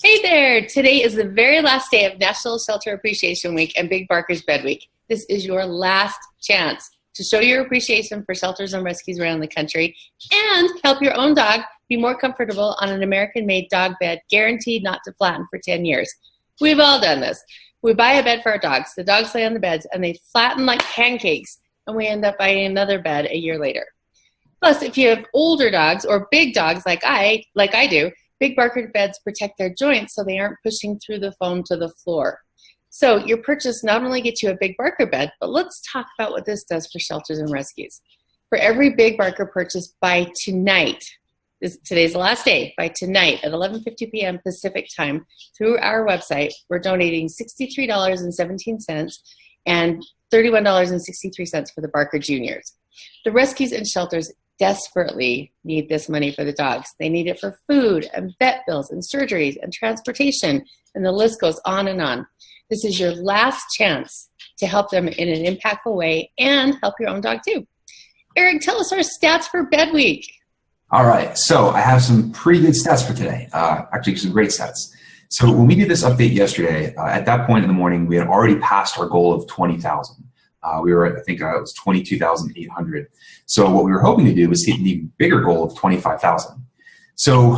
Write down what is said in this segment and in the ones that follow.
Hey there! Today is the very last day of National Shelter Appreciation Week and Big Barker's Bed Week. This is your last chance to show your appreciation for shelters and rescues around the country and help your own dog be more comfortable on an American-made dog bed guaranteed not to flatten for 10 years. We've all done this. We buy a bed for our dogs. The dogs lay on the beds and they flatten like pancakes, and we end up buying another bed a year later. Plus, if you have older dogs or big dogs like I do, Big Barker beds protect their joints so they aren't pushing through the foam to the floor. So your purchase not only gets you a Big Barker bed, but let's talk about what this does for shelters and rescues. For every Big Barker purchase by tonight, today's the last day, by tonight at 11:50 p.m. Pacific time through our website, we're donating $63.17 and $31.63 for the Barker Juniors. The rescues and shelters desperately need this money for the dogs. They need it for food and vet bills and surgeries and transportation, and the list goes on and on. This is your last chance to help them in an impactful way and help your own dog too. Eric, tell us our stats for Bed Week. All right, so I have some pretty good stats for today, actually some great stats. So when we did this update yesterday, at that point in the morning, we had already passed our goal of 20,000. We were at, I think it was 22,800. So what we were hoping to do was hit an even bigger goal of 25,000. So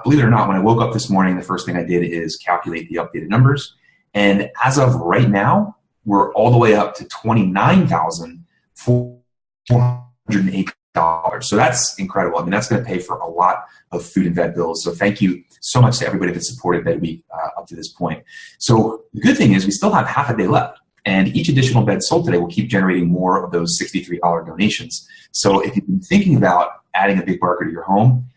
believe it or not, when I woke up this morning, the first thing I did is calculate the updated numbers. And as of right now, we're all the way up to $29,408. So that's incredible. I mean, that's going to pay for a lot of food and vet bills. So thank you so much to everybody that supported Bed Week up to this point. So the good thing is we still have half a day left. And each additional bed sold today will keep generating more of those $63 donations. So if you've been thinking about adding a Big Barker to your home,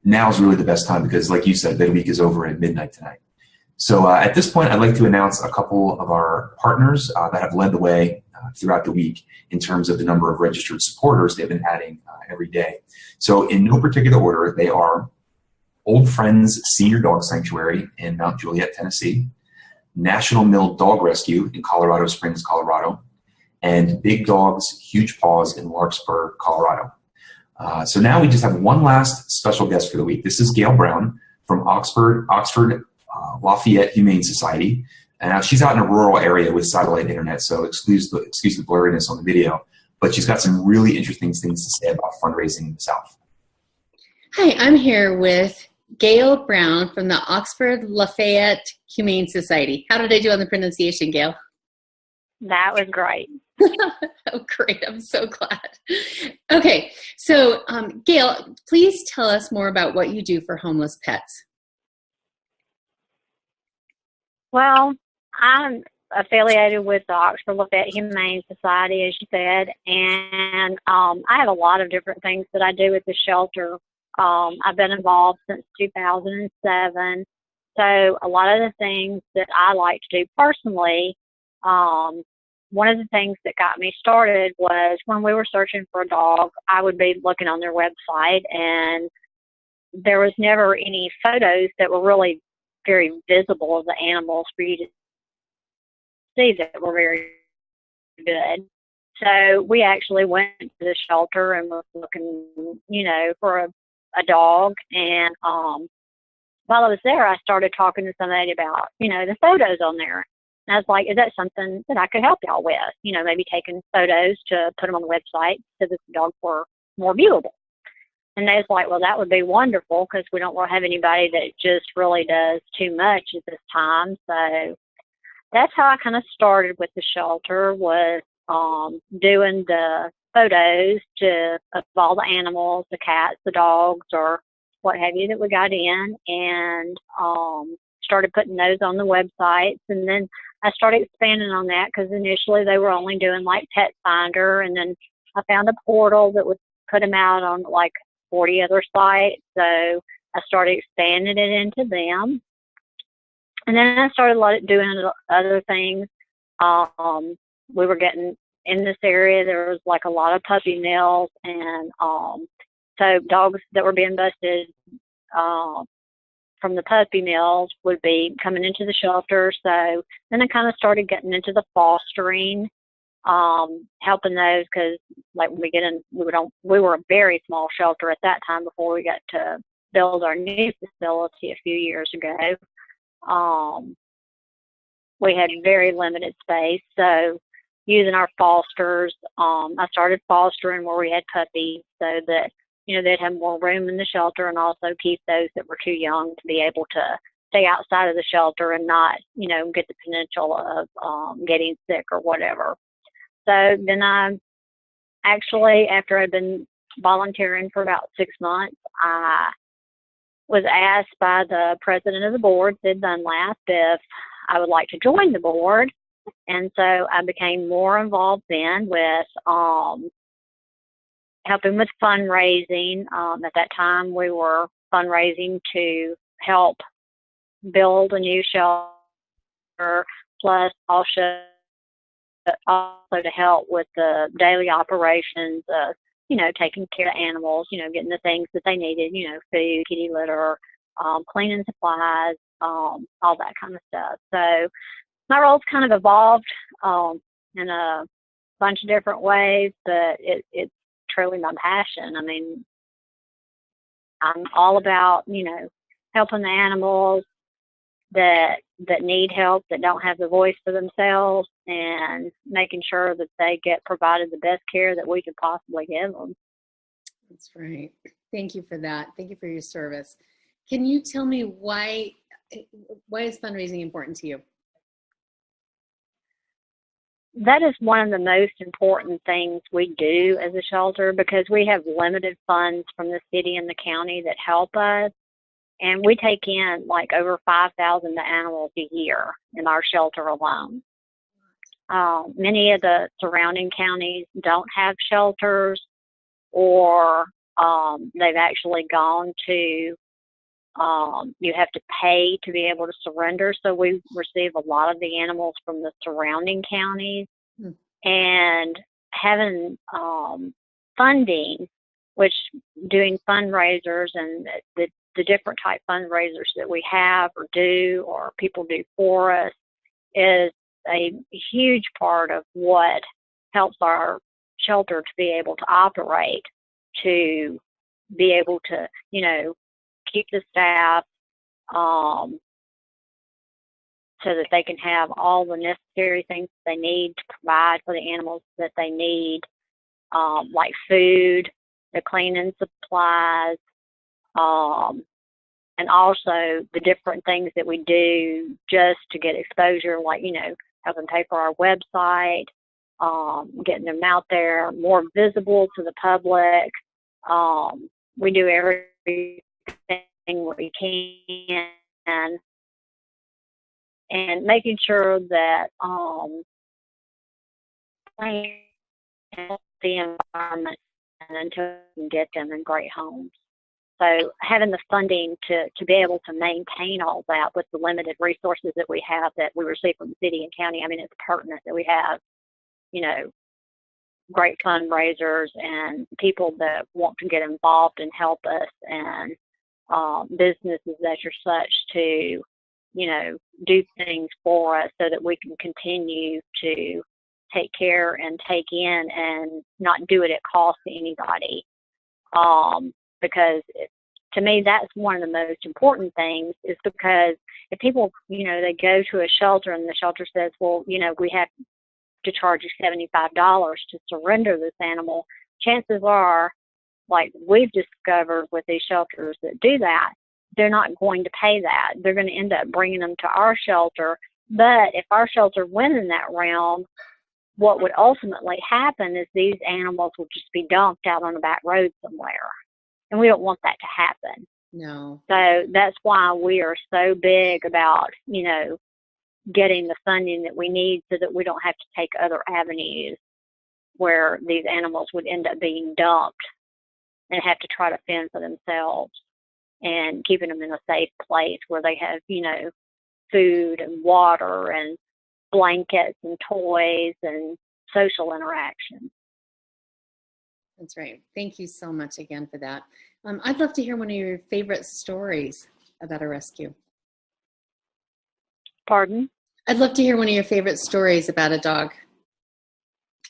now is really the best time because, like you said, Bed Week is over at midnight tonight. So at this point, I'd like to announce a couple of our partners that have led the way throughout the week in terms of the number of registered supporters they've been adding every day. So in no particular order, they are Old Friends Senior Dog Sanctuary in Mount Juliet, Tennessee, National Mill Dog Rescue in Colorado Springs, Colorado, and Big Dogs, Huge Paws in Larkspur, Colorado. So now we just have one last special guest for the week. This is Gale Brown from Oxford Lafayette Humane Society. And she's out in a rural area with satellite internet, so excuse the blurriness on the video, but she's got some really interesting things to say about fundraising in the South. Hi, I'm here with Gale Brown from the Oxford Lafayette Humane Society. How did I do on the pronunciation, Gale? That was great. Oh, great. I'm so glad. Okay, so Gale, please tell us more about what you do for homeless pets. Well, I'm affiliated with the Oxford Lafayette Humane Society, as you said, and I have a lot of different things that I do with the shelter. I've been involved since 2007, so a lot of the things that I like to do personally, one of the things that got me started was when we were searching for a dog, I would be looking on their website, and there was never any photos that were really very visible of the animals for you to see that were very good. So we actually went to the shelter and was looking, for a dog. And while I was there, I started talking to somebody about, the photos on there. And I was like, is that something that I could help y'all with? Maybe taking photos to put them on the website so that the dogs were more viewable. And they was like, well, that would be wonderful because we don't have anybody that just really does too much at this time. So that's how I kind of started with the shelter, was doing the photos of all the animals, the cats, the dogs, or what have you that we got in, and started putting those on the websites. And then I started expanding on that because initially they were only doing like Pet Finder, and then I found a portal that would put them out on like 40 other sites. So I started expanding it into them. And then I started doing other things. We were getting in this area, there was like a lot of puppy mills, and so dogs that were being busted from the puppy mills would be coming into the shelter. So then I kind of started getting into the fostering, helping those, because like when we get in, we were a very small shelter at that time before we got to build our new facility a few years ago. We had very limited space, so using our fosters, I started fostering where we had puppies so that, they'd have more room in the shelter, and also keep those that were too young to be able to stay outside of the shelter and not, get the potential of getting sick or whatever. So then I actually, after I'd been volunteering for about 6 months, I was asked by the president of the board, Sid Dunlap, if I would like to join the board. And so I became more involved then with helping with fundraising. At that time, we were fundraising to help build a new shelter, plus also to help with the daily operations of, taking care of animals, getting the things that they needed, food, kitty litter, cleaning supplies, all that kind of stuff. So my role's kind of evolved in a bunch of different ways, but it's truly my passion. I mean, I'm all about, helping the animals that need help, that don't have the voice for themselves, and making sure that they get provided the best care that we could possibly give them. That's right. Thank you for that. Thank you for your service. Can you tell me why is fundraising important to you? That is one of the most important things we do as a shelter, because we have limited funds from the city and the county that help us. And we take in like over 5,000 animals a year in our shelter alone. Many of the surrounding counties don't have shelters, or they've actually gone to, you have to pay to be able to surrender. So we receive a lot of the animals from the surrounding counties. And having funding, which doing fundraisers and the different type fundraisers that we have or do, or people do for us, is a huge part of what helps our shelter to be able to operate, to be able to, keep the staff so that they can have all the necessary things they need to provide for the animals that they need, like food, the cleaning supplies, and also the different things that we do just to get exposure, like, helping pay for our website, getting them out there, more visible to the public. We do everything we can, and making sure that the environment, and until we can get them in great homes. So having the funding to be able to maintain all that with the limited resources that we have, that we receive from the city and county, I mean, it's pertinent that we have, great fundraisers and people that want to get involved and help us, and businesses that are such to, do things for us so that we can continue to take care and take in and not do it at cost to anybody. Because to me, that's one of the most important things, is because if people, they go to a shelter and the shelter says, well, we have to charge you $75 to surrender this animal, chances are, like we've discovered with these shelters that do that, they're not going to pay that. They're going to end up bringing them to our shelter. But if our shelter went in that realm, what would ultimately happen is these animals will just be dumped out on the back road somewhere. And we don't want that to happen. No. So that's why we are so big about, getting the funding that we need, so that we don't have to take other avenues where these animals would end up being dumped and have to try to fend for themselves, and keeping them in a safe place where they have, food and water and blankets and toys and social interaction. That's right. Thank you so much again for that. I'd love to hear one of your favorite stories about a rescue. Pardon? I'd love to hear one of your favorite stories about a dog.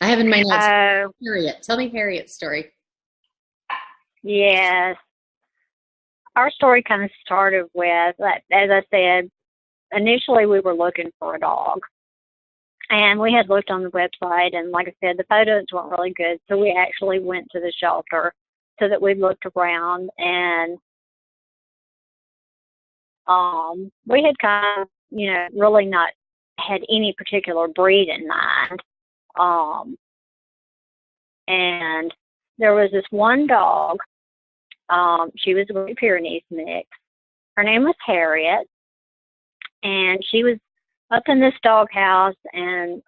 I have in my notes Harriet. Tell me Harriet's story. Yes. Our story kind of started with, as I said, initially we were looking for a dog. And we had looked on the website, and like I said, the photos weren't really good, so we actually went to the shelter so that we looked around, and we had kind of, really not had any particular breed in mind. And there was this one dog. She was a Great Pyrenees mix. Her name was Harriet, and she was up in this doghouse, and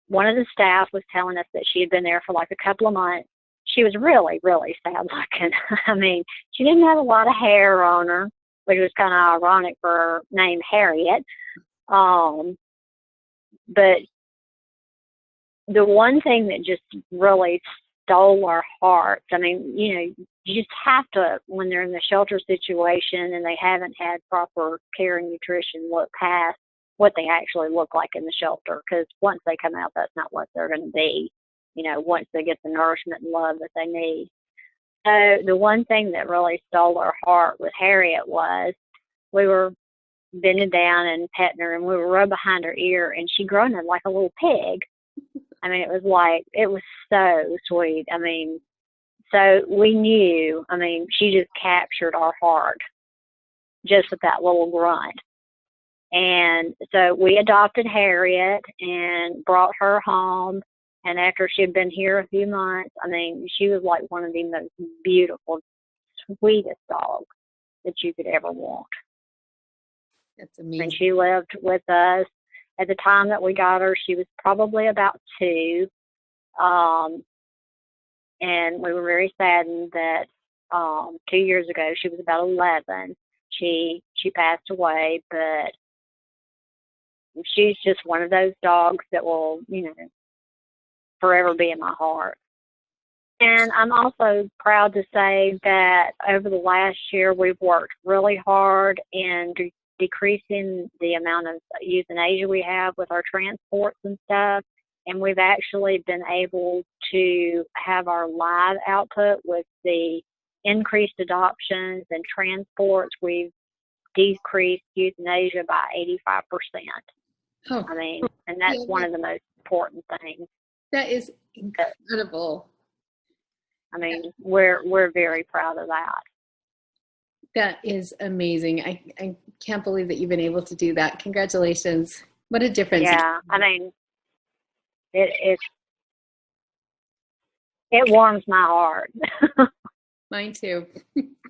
one of the staff was telling us that she had been there for like a couple of months. She was really, really sad looking. I mean, she didn't have a lot of hair on her, which was kind of ironic for her name Harriet. But the one thing that just really stole our hearts, I mean, you just have to, when they're in the shelter situation and they haven't had proper care and nutrition, look past what they actually look like in the shelter, because once they come out, that's not what they're going to be, once they get the nourishment and love that they need. So the one thing that really stole our heart with Harriet was we were bending down and petting her, and we were rubbing behind her ear, and she grunted like a little pig. I mean, it was so sweet. I mean, so we knew, she just captured our heart just with that little grunt. And so we adopted Harriet and brought her home. And after she had been here a few months, she was like one of the most beautiful, sweetest dogs that you could ever want. That's amazing. And she lived with us. At the time that we got her, she was probably about 2. And we were very saddened that 2 years ago, she was about 11. She passed away, but she's just one of those dogs that will, forever be in my heart. And I'm also proud to say that over the last year, we've worked really hard in decreasing the amount of euthanasia we have with our transports and stuff. And we've actually been able to have our live output with the increased adoptions and transports. We've decreased euthanasia by 85%. Oh, and that's one of the most important things. That is incredible. We're very proud of that. That is amazing. I can't believe that you've been able to do that. Congratulations. What a difference. Yeah, it warms my heart. Mine too.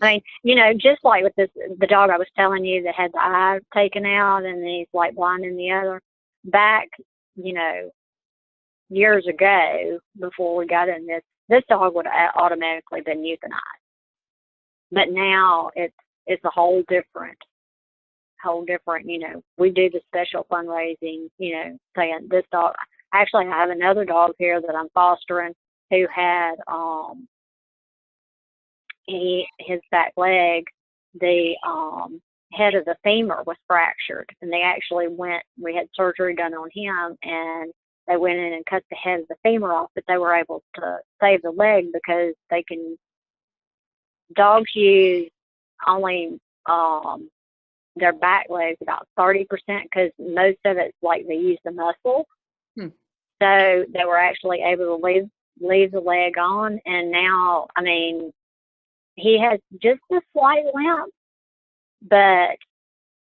Just like with the dog I was telling you that had the eye taken out and he's like blind in the other, back, years ago before we got in this dog would have automatically been euthanized. But now it's a whole different, we do the special fundraising, saying this dog. Actually, I have another dog here that I'm fostering who had his back leg, the head of the femur was fractured, and they actually we had surgery done on him, and they went in and cut the head of the femur off, but they were able to save the leg because dogs use only their back legs about 30% because most of it's like they use the muscle. So they were actually able to leave the leg on, and now, he has just a slight limp, but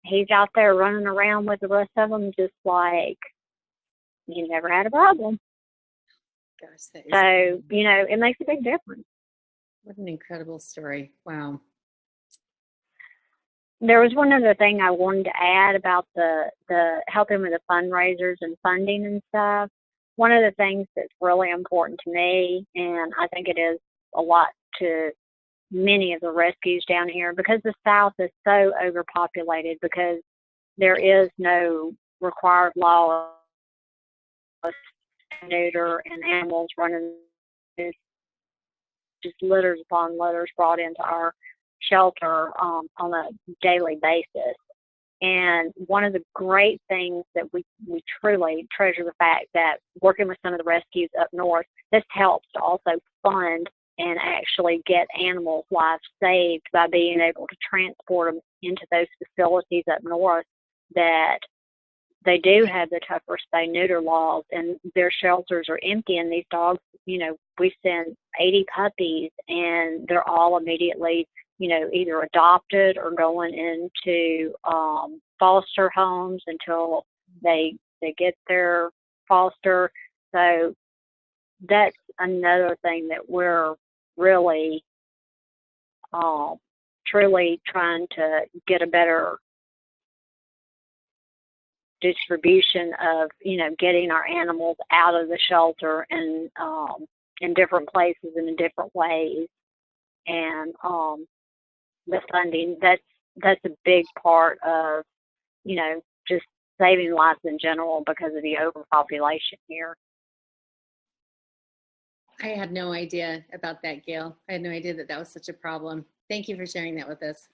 he's out there running around with the rest of them just like he never had a problem. Gosh, that is so, it makes a big difference. What an incredible story. Wow. There was one other thing I wanted to add about the helping with the fundraisers and funding and stuff. One of the things that's really important to me, and I think it is a lot to many of the rescues down here, because the South is so overpopulated, because there is no required law of neuter and animals running just litters upon litters brought into our shelter on a daily basis. And one of the great things that we truly treasure the fact that working with some of the rescues up north, this helps to also fund and actually get animals' lives saved by being able to transport them into those facilities up north that they do have the tougher spay-neuter laws, and their shelters are empty, and these dogs, we send 80 puppies, and they're all immediately, either adopted or going into foster homes until they get their foster. So that's another thing that we're really truly trying to get a better distribution of, getting our animals out of the shelter and in different places and in different ways. And the funding, that's a big part of, just saving lives in general because of the overpopulation here. I had no idea about that, Gale. I had no idea that was such a problem. Thank you for sharing that with us.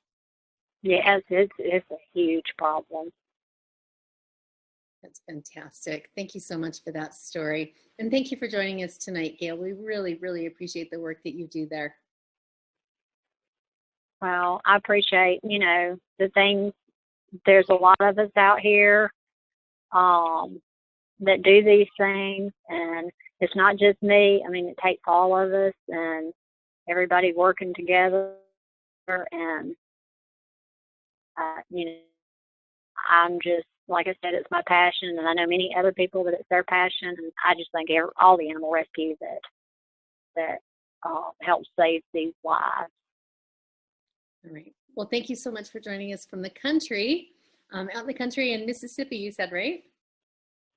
Yes, it's a huge problem. That's fantastic. Thank you so much for that story. And thank you for joining us tonight, Gale. We really, really appreciate the work that you do there. Well, I appreciate, the things. There's a lot of us out here that do these things, and it's not just me. I mean, it takes all of us and everybody working together. And, I'm just, like I said, it's my passion, and I know many other people that it's their passion. And I just think all the animal rescue that helps save these lives. All right. Well, thank you so much for joining us from the country, out in the country in Mississippi, you said, right?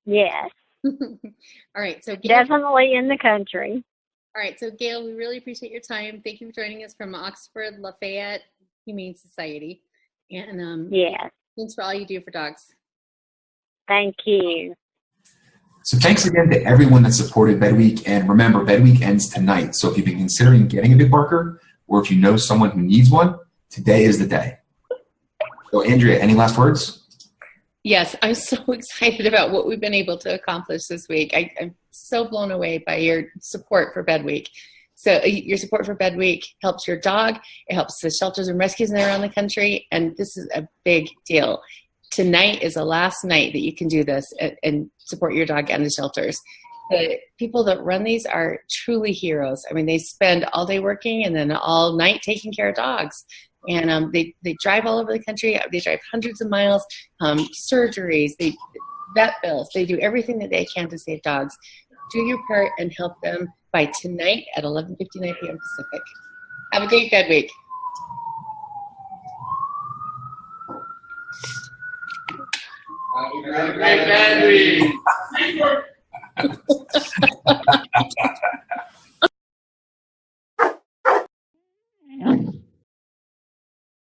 Yes. All right. So Gale, definitely in the country. All right. So Gale, we really appreciate your time. Thank you for joining us from Oxford Lafayette Humane Society. And yes. Thanks for all you do for dogs. Thank you. So thanks again to everyone that supported Bed Week. And remember, Bed Week ends tonight. So if you've been considering getting a big barker, or if you know someone who needs one, today is the day. So Andrea, any last words? Yes, I'm so excited about what we've been able to accomplish this week. I'm so blown away by your support for Bed Week. So your support for Bed Week helps your dog. It helps the shelters and rescues around the country. And this is a big deal. Tonight is the last night that you can do this and support your dog and the shelters. The people that run these are truly heroes. I mean, they spend all day working and then all night taking care of dogs. And they drive all over the country. They drive hundreds of miles, surgeries, vet bills. They do everything that they can to save dogs. Do your part and help them by tonight at 11:59 p.m. Pacific. Have a great Bed Week. Have a great Bed Week.